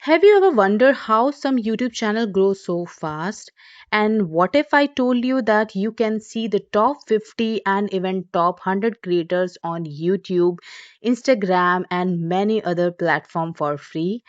Have you ever wondered how some YouTube channel grows so fast? And what if I told you that you can see the top 50 and even top 100 creators on YouTube, Instagram, and many other platforms for free?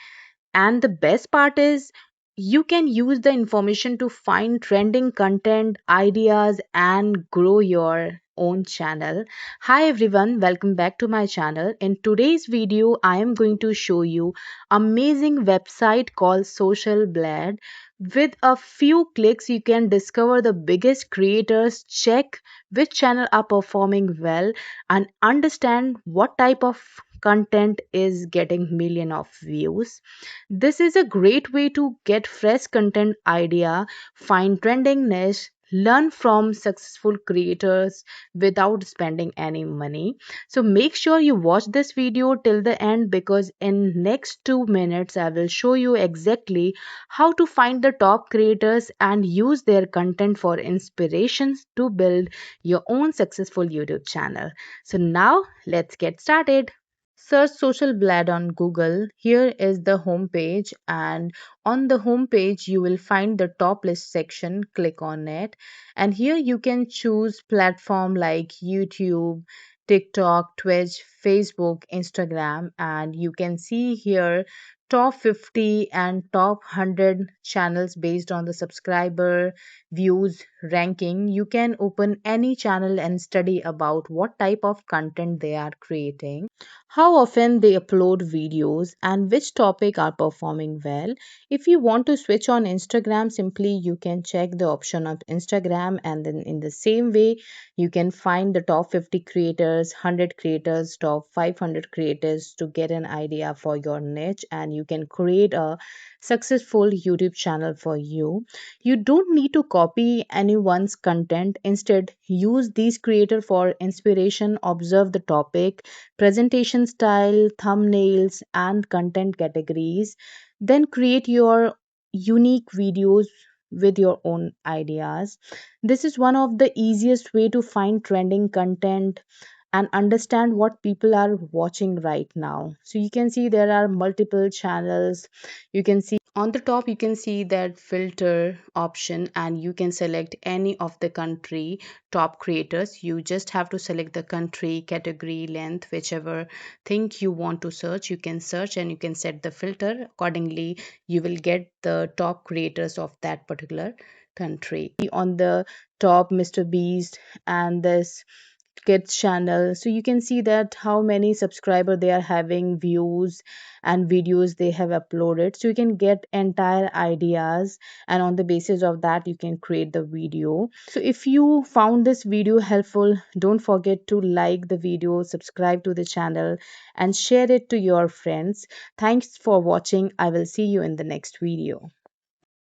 And the best part is, you can use the information to find trending content, ideas, and grow your own channel. Hi everyone, welcome back to my channel. In today's video, I am going to show you amazing website called Social Blade. With a few clicks, you can discover the biggest creators, check which channel are performing well, and understand what type of content is getting million of views. This is a great way to get fresh content idea, find trending niche, learn from successful creators without spending any money. So make sure you watch this video till the end, because in next 2 minutes I will show you exactly how to find the top creators and use their content for inspirations to build your own successful YouTube channel. So now let's get started. Search Social Blad on Google. Here is the home page, and on the home page you will find the top list section. Click on it, and here you can choose platform like YouTube, TikTok, Twitch, Facebook, Instagram, and you can see here top 50 and top 100 channels based on the subscriber views ranking. You can open any channel and study about what type of content they are creating, how often they upload videos, and which topic are performing well. If you want to switch on Instagram, simply you can check the option of Instagram, and then in the same way you can find the top 50 creators, 100 creators, top 500 creators to get an idea for your niche, and you can create a successful YouTube channel for you. You don't need to copy anyone's content. Instead, use these creators for inspiration, observe the topic, presentation style, thumbnails, and content categories. Then create your unique videos with your own ideas. This is one of the easiest way to find trending content and understand what people are watching right now. So you can see there are multiple channels. You can see on the top, you can see that filter option, and you can select any of the country top creators. You just have to select the country, category, length, whichever thing you want to search. You can search and you can set the filter accordingly. You will get the top creators of that particular country. On the top, Mr. Beast and this kids channel, so you can see that how many subscriber they are having, views and videos they have uploaded, so you can get entire ideas, and on the basis of that you can create the video. So if you found this video helpful, don't forget to like the video, subscribe to the channel, and share it to your friends. Thanks for watching. I will see you in the next video.